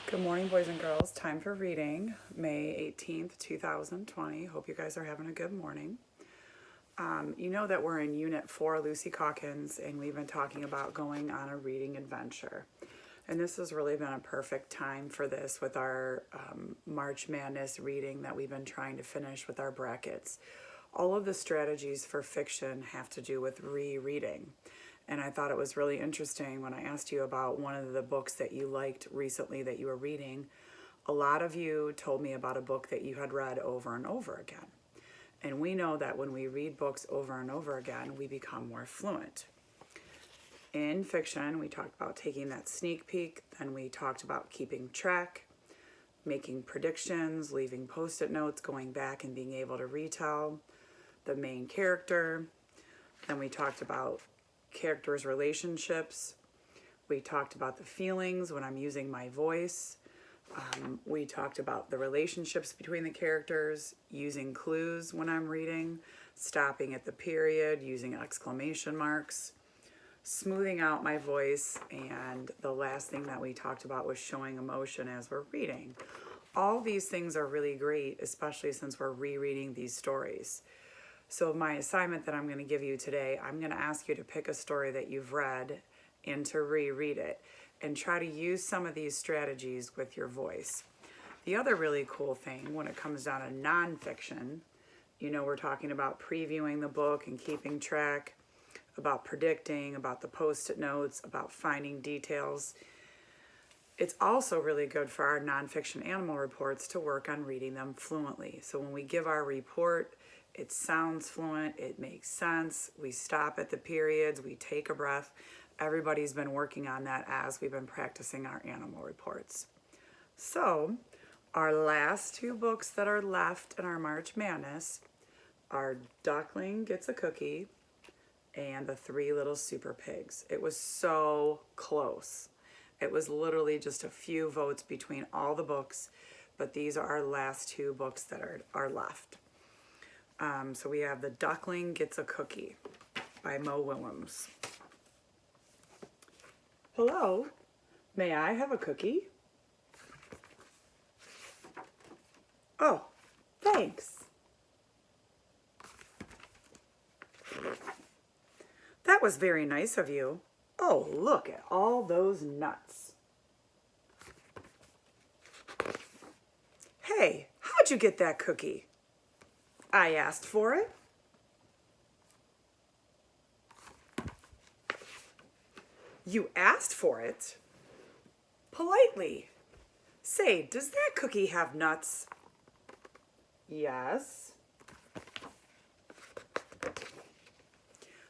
Good morning, boys and girls. Time for reading, May 18th, 2020. Hope you guys are having a good morning. You know that we're in Unit 4, Lucy Calkins, and we've been talking about going on a reading adventure. And this has really been a perfect time for this with our March Madness reading that we've been trying to finish with our brackets. All of the strategies for fiction have to do with rereading. And I thought it was really interesting when I asked you about one of the books that you liked recently that you were reading. A lot of you told me about a book that you had read over and over again. And we know that when we read books over and over again, we become more fluent. In fiction, we talked about taking that sneak peek, then we talked about keeping track, making predictions, leaving post-it notes, going back and being able to retell the main character. Then we talked about characters' relationships. We talked about the feelings when I'm using my voice. We talked about the relationships between the characters, using clues when I'm reading, stopping at the period, using exclamation marks, smoothing out my voice, and the last thing that we talked about was showing emotion as we're reading. All these things are really great, especially since we're rereading these stories. So my assignment that I'm going to give you today, I'm going to ask you to pick a story that you've read and to reread it and try to use some of these strategies with your voice. The other really cool thing when it comes down to nonfiction, you know, we're talking about previewing the book and keeping track, about predicting, about the post-it notes, about finding details. It's also really good for our nonfiction animal reports to work on reading them fluently. So when we give our report, it sounds fluent, it makes sense, we stop at the periods, we take a breath. Everybody's been working on that as we've been practicing our animal reports. So, our last two books that are left in our March Madness are Duckling Gets a Cookie and The Three Little Super Pigs. It was so close. It was literally just a few votes between all the books, but these are our last two books that are left. So we have The Duckling Gets a Cookie by Mo Willems. Hello, may I have a cookie? Oh, thanks. That was very nice of you. Oh, look at all those nuts. Hey, how'd you get that cookie? I asked for it. You asked for it? Politely. Say, does that cookie have nuts? Yes.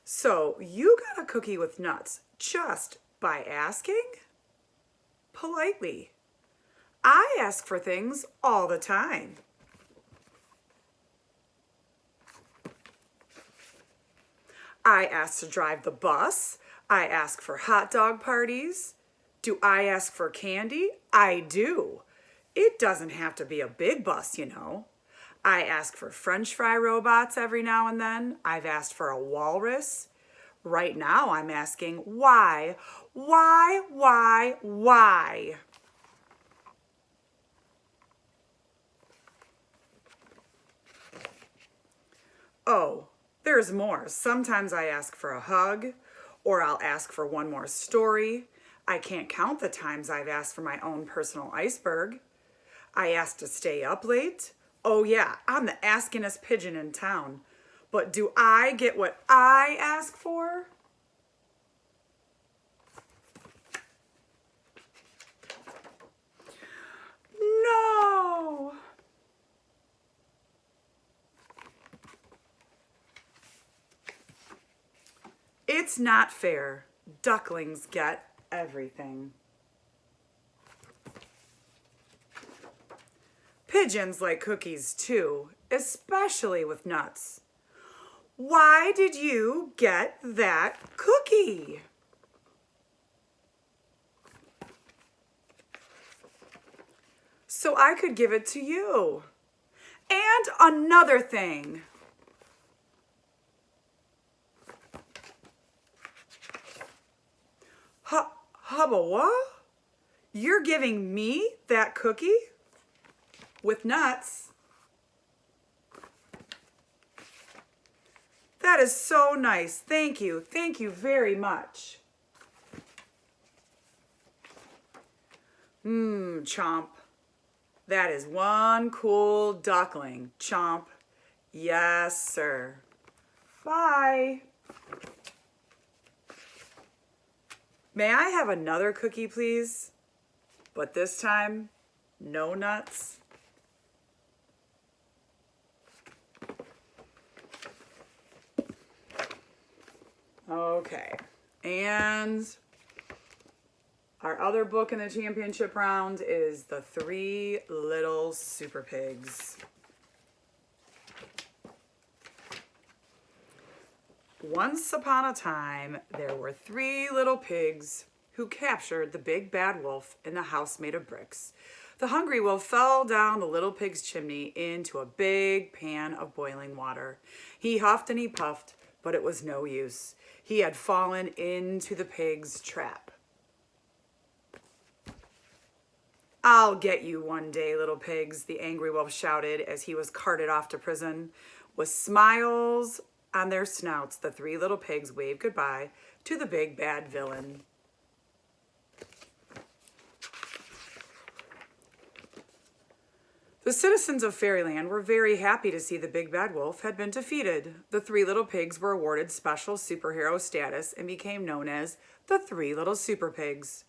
So, you got a cookie with nuts just by asking? Politely. I ask for things all the time. I ask to drive the bus. I ask for hot dog parties. Do I ask for candy? I do. It doesn't have to be a big bus, you know. I ask for French fry robots every now and then. I've asked for a walrus. Right now I'm asking why? Why? Oh, there's more. Sometimes I ask for a hug, or I'll ask for one more story. I can't count the times I've asked for my own personal iceberg. I ask to stay up late. Oh yeah, I'm the askinest pigeon in town. But do I get what I ask for? No! It's not fair. Ducklings get everything. Pigeons like cookies too, especially with nuts. Why did you get that cookie? So I could give it to you. And another thing. Hubba what? You're giving me that cookie with nuts? That is so nice. Thank you. Thank you very much. Chomp. That is one cool duckling. Chomp. Yes, sir. Bye. May I have another cookie, please? But this time, no nuts. Okay. And our other book in the championship round is The Three Little Super Pigs. Once upon a time, there were three little pigs who captured the big bad wolf in the house made of bricks. The hungry wolf fell down the little pig's chimney into a big pan of boiling water. He huffed and he puffed, but it was no use. He had fallen into the pig's trap. I'll get you one day, little pigs, the angry wolf shouted as he was carted off to prison. With smiles on their snouts, the three little pigs waved goodbye to the big bad villain. The citizens of Fairyland were very happy to see the big bad wolf had been defeated. The three little pigs were awarded special superhero status and became known as the Three Little Super Pigs.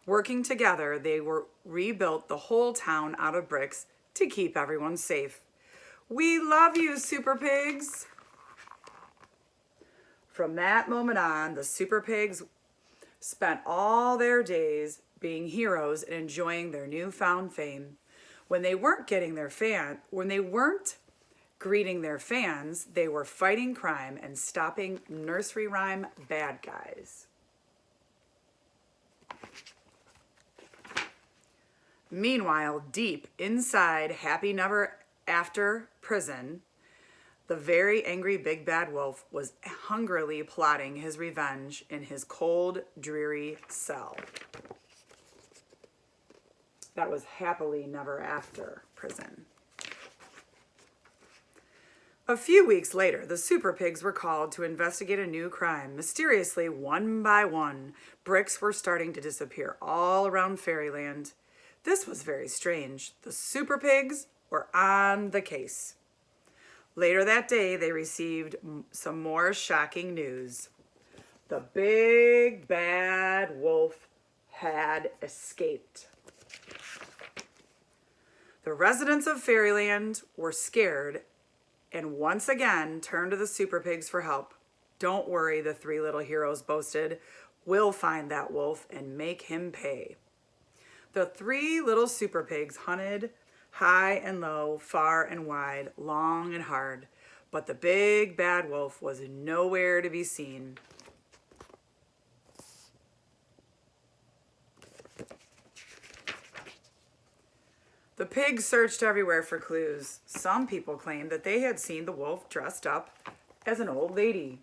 Working together, they rebuilt the whole town out of bricks to keep everyone safe. We love you, Super Pigs! From that moment on, the Super Pigs spent all their days being heroes and enjoying their newfound fame. When they weren't greeting their fans, they were fighting crime and stopping nursery rhyme bad guys. Meanwhile, deep inside Happy Never After prison, the very angry big bad wolf was hungrily plotting his revenge in his cold, dreary cell. That was Happily Never After prison. A few weeks later, the Super Pigs were called to investigate a new crime. Mysteriously, one by one, bricks were starting to disappear all around Fairyland. This was very strange. The Super Pigs were on the case. Later that day, they received some more shocking news. The big bad wolf had escaped. The residents of Fairyland were scared and once again turned to the Super Pigs for help. Don't worry, the three little heroes boasted. We'll find that wolf and make him pay. The three little Super Pigs hunted high and low, far and wide, long and hard, but the big bad wolf was nowhere to be seen. The pigs searched everywhere for clues. Some people claimed that they had seen the wolf dressed up as an old lady.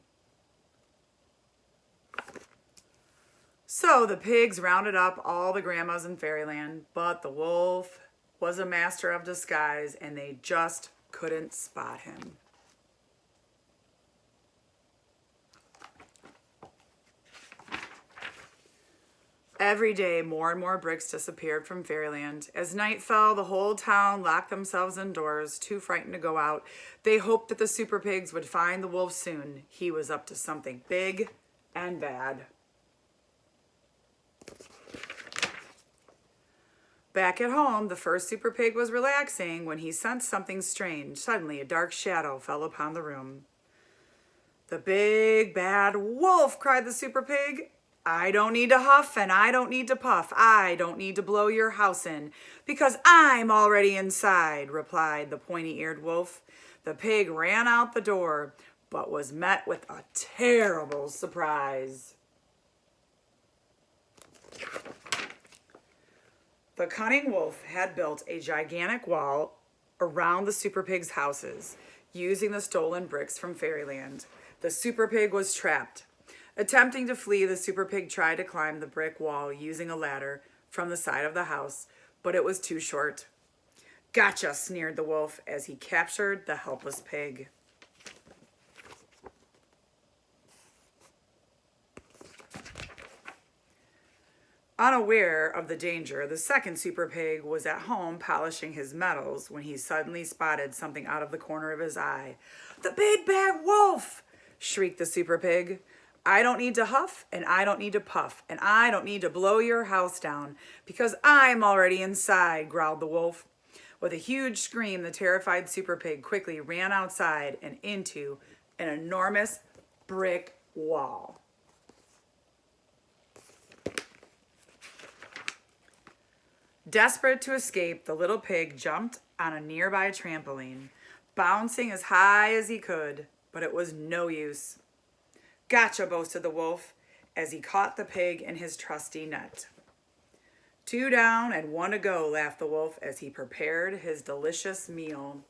So the pigs rounded up all the grandmas in Fairyland, but the wolf was a master of disguise and they just couldn't spot him. Every day, more and more bricks disappeared from Fairyland. As night fell, the whole town locked themselves indoors, too frightened to go out. They hoped that the Super Pigs would find the wolf soon. He was up to something big and bad. Back at home, the first Super Pig was relaxing when he sensed something strange. Suddenly, a dark shadow fell upon the room. The big bad wolf, cried the Super Pig. I don't need to huff and I don't need to puff. I don't need to blow your house in because I'm already inside, replied the pointy-eared wolf. The pig ran out the door, but was met with a terrible surprise. The cunning wolf had built a gigantic wall around the Super Pig's houses, using the stolen bricks from Fairyland. The Super Pig was trapped. Attempting to flee, the Super Pig tried to climb the brick wall using a ladder from the side of the house, but it was too short. Gotcha, sneered the wolf as he captured the helpless pig. Unaware of the danger, the second super pig was at home polishing his metals when he suddenly spotted something out of the corner of his eye. "The big bad wolf!" shrieked the super pig. "I don't need to huff, and I don't need to puff, and I don't need to blow your house down, because I'm already inside," growled the wolf. With a huge scream, the terrified super pig quickly ran outside and into an enormous brick wall. Desperate to escape, the little pig jumped on a nearby trampoline, bouncing as high as he could, but it was no use. "Gotcha," boasted the wolf as he caught the pig in his trusty net. "Two down and one to go," laughed the wolf as he prepared his delicious meal.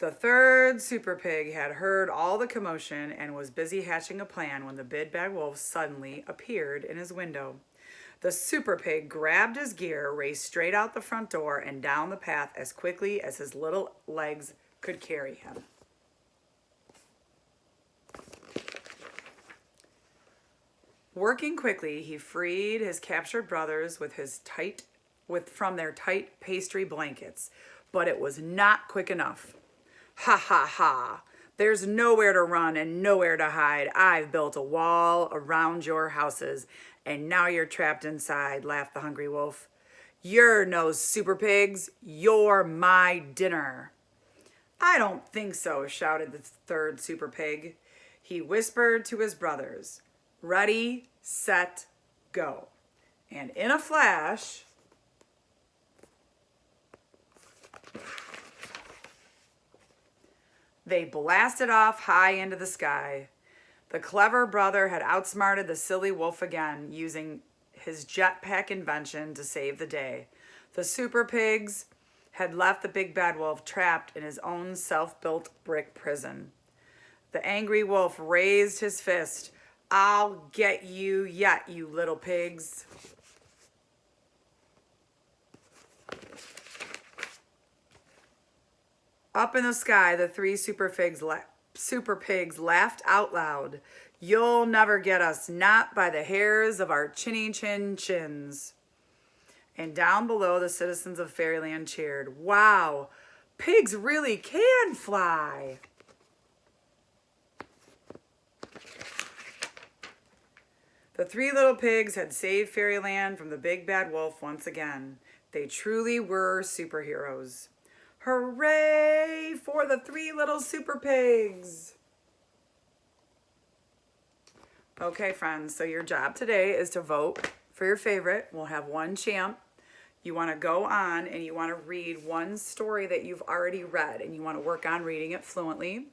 The third super pig had heard all the commotion and was busy hatching a plan when the big bad wolf suddenly appeared in his window. The super pig grabbed his gear, raced straight out the front door and down the path as quickly as his little legs could carry him. Working quickly, he freed his captured brothers from their tight pastry blankets, but it was not quick enough. "Ha ha ha! There's nowhere to run and nowhere to hide. I've built a wall around your houses, and now you're trapped inside," laughed the hungry wolf. "You're no super pigs. You're my dinner." "I don't think so," shouted the third super pig. He whispered to his brothers, "Ready, set, go." And in a flash, they blasted off high into the sky. The clever brother had outsmarted the silly wolf again, using his jetpack invention to save the day. The super pigs had left the big bad wolf trapped in his own self-built brick prison. The angry wolf raised his fist. "I'll get you yet, you little pigs." Up in the sky, the three super pigs laughed out loud. "You'll never get us, not by the hairs of our chinny chin chins." And down below, the citizens of Fairyland cheered. "Wow, pigs really can fly." The three little pigs had saved Fairyland from the big bad wolf once again. They truly were superheroes. Hooray for the three little super pigs! Okay, friends, so your job today is to vote for your favorite. We'll have one champ. You want to go on and you want to read one story that you've already read, and you want to work on reading it fluently.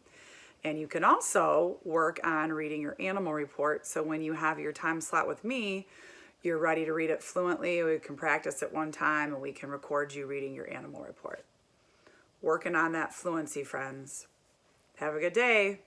And you can also work on reading your animal report, so when you have your time slot with me, you're ready to read it fluently. We can practice it one time and we can record you reading your animal report. Working on that fluency, friends. Have a good day.